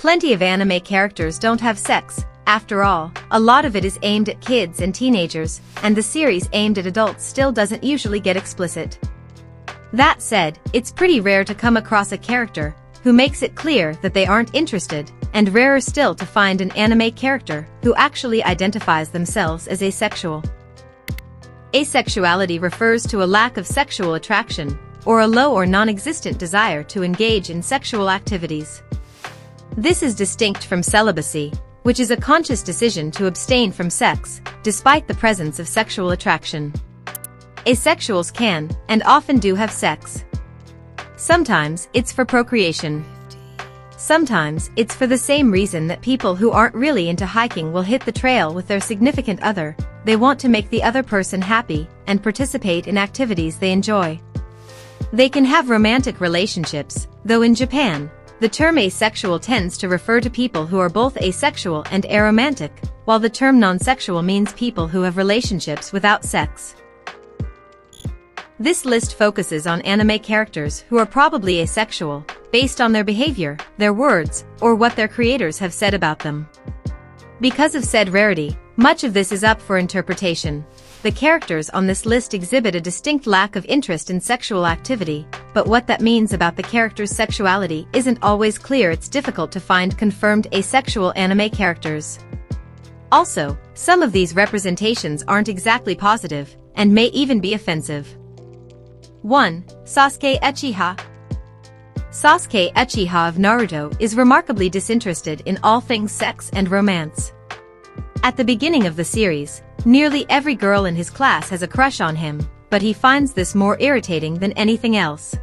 Plenty of anime characters don't have sex. After all, a lot of it is aimed at kids and teenagers, and the series aimed at adults still doesn't usually get explicit. That said, it's pretty rare to come across a character who makes it clear that they aren't interested, and rarer still to find an anime character who actually identifies themselves as asexual. Asexuality refers to a lack of sexual attraction, or a low or non-existent desire to engage in sexual activities. This is distinct from celibacy, which is a conscious decision to abstain from sex, despite the presence of sexual attraction. Asexuals can, and often do have sex. Sometimes it's for procreation. Sometimes it's for the same reason that people who aren't really into hiking will hit the trail with their significant other. They want to make the other person happy and participate in activities they enjoy. They can have romantic relationships, though in Japan, the term asexual tends to refer to people who are both asexual and aromantic, while the term non-sexual means people who have relationships without sex. This list focuses on anime characters who are probably asexual, based on their behavior, their words, or what their creators have said about them. Because of said rarity, much of this is up for interpretation. The characters on this list exhibit a distinct lack of interest in sexual activity, but what that means about the character's sexuality isn't always clear. It's difficult to find confirmed asexual anime characters. Also, some of these representations aren't exactly positive, and may even be offensive. 1. Sasuke Uchiha. Sasuke Uchiha of Naruto is remarkably disinterested in all things sex and romance. At the beginning of the series, nearly every girl in his class has a crush on him, but he finds this more irritating than anything else.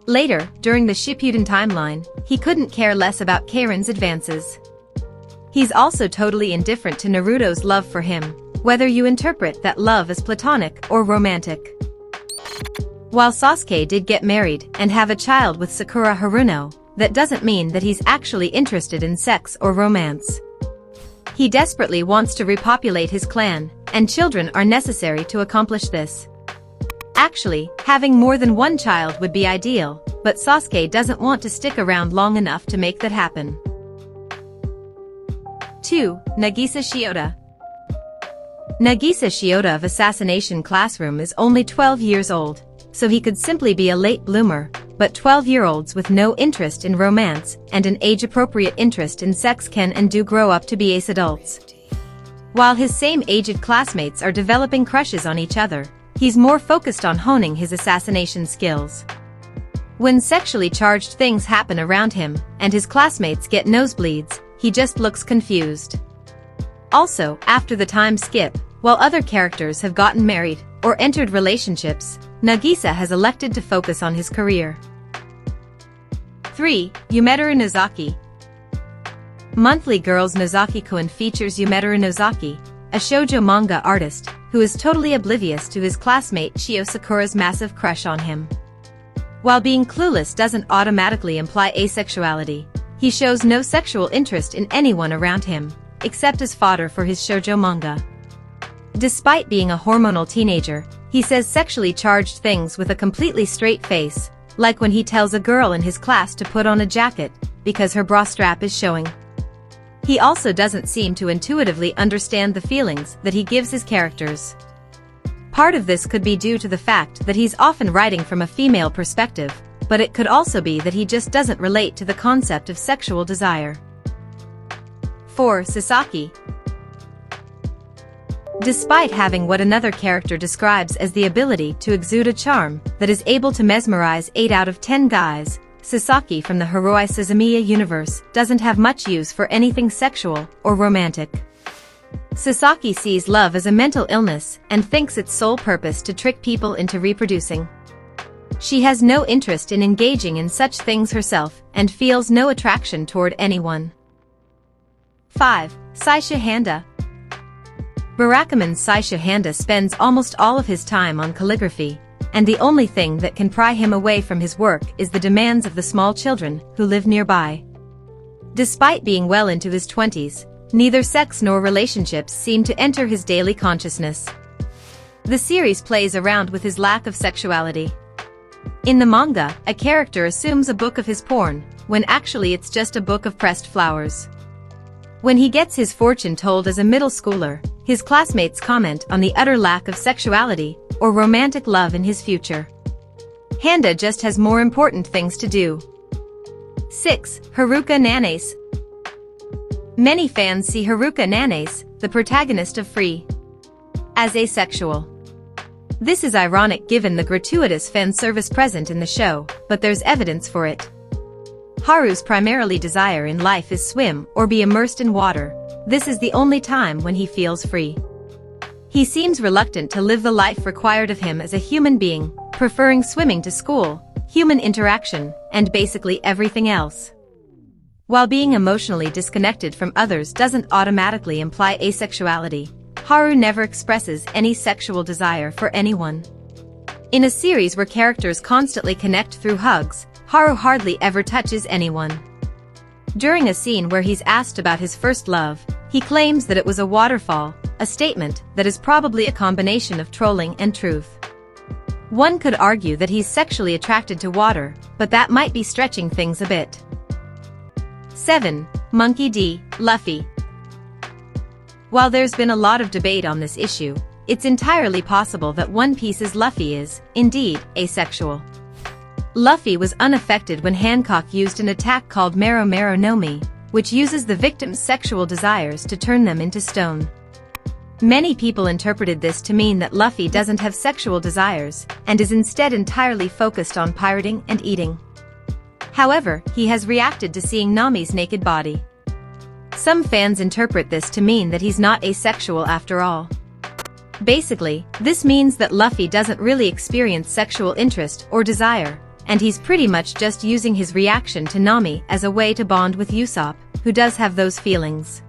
Later, during the Shippuden timeline, he couldn't care less about Karen's advances. He's also totally indifferent to Naruto's love for him, whether you interpret that love as platonic or romantic. While Sasuke did get married and have a child with Sakura Haruno, that doesn't mean that he's actually interested in sex or romance. He desperately wants to repopulate his clan, and children are necessary to accomplish this. Actually, having more than one child would be ideal, but Sasuke doesn't want to stick around long enough to make that happen. 2. Nagisa Shiota. Nagisa Shiota of Assassination Classroom is only 12 years old, so he could simply be a late bloomer, but 12-year-olds with no interest in romance and an age-appropriate interest in sex can and do grow up to be ace adults. While his same-aged classmates are developing crushes on each other, he's more focused on honing his assassination skills. When sexually charged things happen around him, and his classmates get nosebleeds, he just looks confused. Also, after the time skip, while other characters have gotten married or entered relationships, Nagisa has elected to focus on his career. 3. Yumero Nozaki. Monthly Girls Nozaki-kun features Yumero Nozaki, a shoujo manga artist, who is totally oblivious to his classmate Shio Sakura's massive crush on him. While being clueless doesn't automatically imply asexuality, he shows no sexual interest in anyone around him, except as fodder for his shoujo manga. Despite being a hormonal teenager, he says sexually charged things with a completely straight face, like when he tells a girl in his class to put on a jacket, because her bra strap is showing. He also doesn't seem to intuitively understand the feelings that he gives his characters. Part of this could be due to the fact that he's often writing from a female perspective, but it could also be that he just doesn't relate to the concept of sexual desire. 4. Sasaki. Despite having what another character describes as the ability to exude a charm that is able to mesmerize 8 out of 10 guys, Sasaki from the Hiroi Suzumiya universe doesn't have much use for anything sexual or romantic. Sasaki sees love as a mental illness and thinks its sole purpose to trick people into reproducing. She has no interest in engaging in such things herself and feels no attraction toward anyone. 5. Saisha Handa. Barakuman Saisha Handa spends almost all of his time on calligraphy, and the only thing that can pry him away from his work is the demands of the small children who live nearby. Despite being well into his 20s, neither sex nor relationships seem to enter his daily consciousness. The series plays around with his lack of sexuality. In the manga, a character assumes a book of his porn, when actually it's just a book of pressed flowers. When he gets his fortune told as a middle schooler, his classmates comment on the utter lack of sexuality or romantic love in his future. Handa just has more important things to do. 6. Haruka Nanase. Many fans see Haruka Nanase, the protagonist of Free, as asexual. This is ironic given the gratuitous fan service present in the show, but there's evidence for it. Haru's primarily desire in life is swim or be immersed in water. This is the only time when he feels free. He seems reluctant to live the life required of him as a human being, preferring swimming to school, human interaction, and basically everything else. While being emotionally disconnected from others doesn't automatically imply asexuality, Haru never expresses any sexual desire for anyone. In a series where characters constantly connect through hugs, Haru hardly ever touches anyone. During a scene where he's asked about his first love, he claims that it was a waterfall, a statement that is probably a combination of trolling and truth. One could argue that he's sexually attracted to water, but that might be stretching things a bit. 7. Monkey D. Luffy. While there's been a lot of debate on this issue, it's entirely possible that One Piece's Luffy is, indeed, asexual. Luffy was unaffected when Hancock used an attack called Mero Mero no Mi, which uses the victim's sexual desires to turn them into stone. Many people interpreted this to mean that Luffy doesn't have sexual desires, and is instead entirely focused on pirating and eating. However, he has reacted to seeing Nami's naked body. Some fans interpret this to mean that he's not asexual after all. Basically, this means that Luffy doesn't really experience sexual interest or desire, and he's pretty much just using his reaction to Nami as a way to bond with Usopp, who does have those feelings.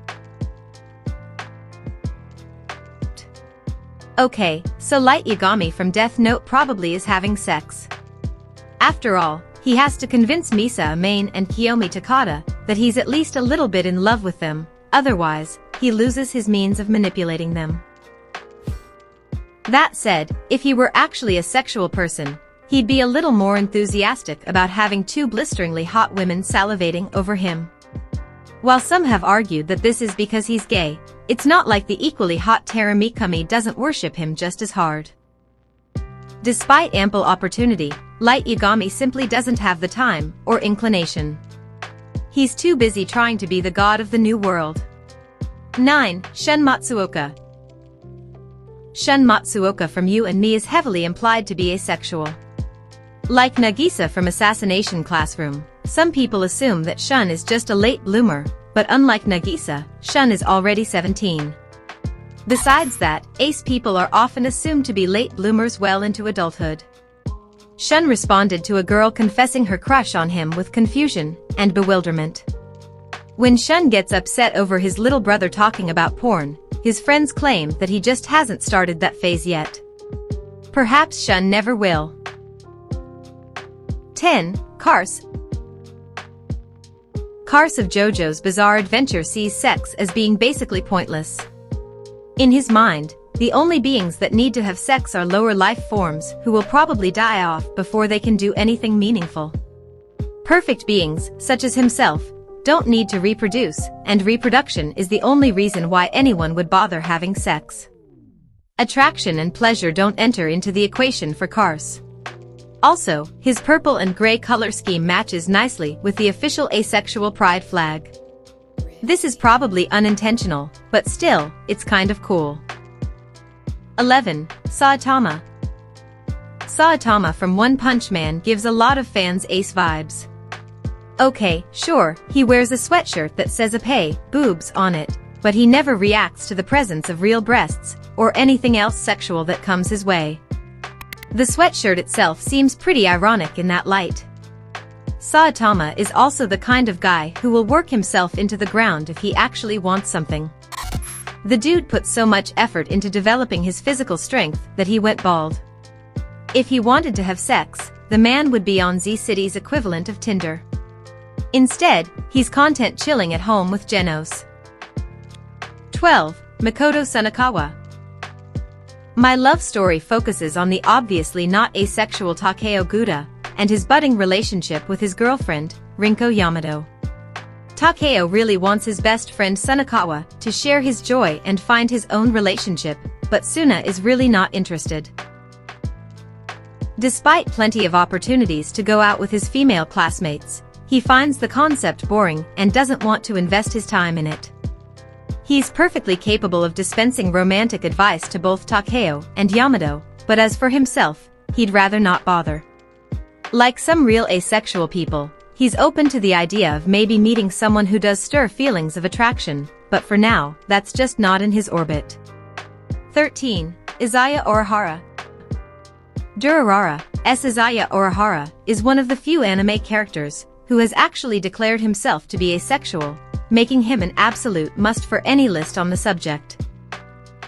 Okay, so Light Yagami from Death Note probably is having sex. After all, he has to convince Misa Amane and Kiyomi Takada that he's at least a little bit in love with them, otherwise, he loses his means of manipulating them. That said, if he were actually a sexual person, he'd be a little more enthusiastic about having two blisteringly hot women salivating over him. While some have argued that this is because he's gay, it's not like the equally hot Tera Mikami doesn't worship him just as hard. Despite ample opportunity, Light Yagami simply doesn't have the time or inclination. He's too busy trying to be the god of the new world. 9. Shun Matsuoka. Shun Matsuoka from You and Me is heavily implied to be asexual. Like Nagisa from Assassination Classroom, some people assume that Shun is just a late bloomer, but unlike Nagisa, Shun is already 17. Besides that, ace people are often assumed to be late bloomers well into adulthood. Shun responded to a girl confessing her crush on him with confusion and bewilderment. When Shun gets upset over his little brother talking about porn, his friends claim that he just hasn't started that phase yet. Perhaps Shun never will. 10. Kars. Kars of JoJo's Bizarre Adventure sees sex as being basically pointless. In his mind, the only beings that need to have sex are lower life forms who will probably die off before they can do anything meaningful. Perfect beings, such as himself, don't need to reproduce, and reproduction is the only reason why anyone would bother having sex. Attraction and pleasure don't enter into the equation for Kars. Also, his purple and gray color scheme matches nicely with the official asexual pride flag. This is probably unintentional, but still, it's kind of cool. 11. Saitama. Saitama from One Punch Man gives a lot of fans ace vibes. Okay, sure, he wears a sweatshirt that says "Ape, boobs" on it, but he never reacts to the presence of real breasts, or anything else sexual that comes his way. The sweatshirt itself seems pretty ironic in that light. Saitama is also the kind of guy who will work himself into the ground if he actually wants something. The dude put so much effort into developing his physical strength that he went bald. If he wanted to have sex, the man would be on Z-City's equivalent of Tinder. Instead, he's content chilling at home with Genos. 12. Makoto Sunakawa. My love story focuses on the obviously not asexual Takeo Guda and his budding relationship with his girlfriend, Rinko Yamato. Takeo really wants his best friend Sunakawa to share his joy and find his own relationship, but Suna is really not interested. Despite plenty of opportunities to go out with his female classmates, he finds the concept boring and doesn't want to invest his time in it. He's perfectly capable of dispensing romantic advice to both Takeo and Yamato, but as for himself, he'd rather not bother. Like some real asexual people, he's open to the idea of maybe meeting someone who does stir feelings of attraction, but for now, that's just not in his orbit. 13. Izaya Orihara. Durarara, Izaya Orihara, is one of the few anime characters who has actually declared himself to be asexual, making him an absolute must for any list on the subject.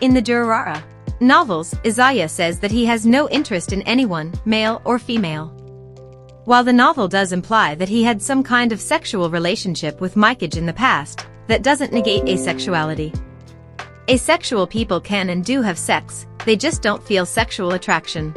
In the Durarara novels, Izaya says that he has no interest in anyone, male or female. While the novel does imply that he had some kind of sexual relationship with Mikage in the past, that doesn't negate asexuality. Asexual people can and do have sex, they just don't feel sexual attraction.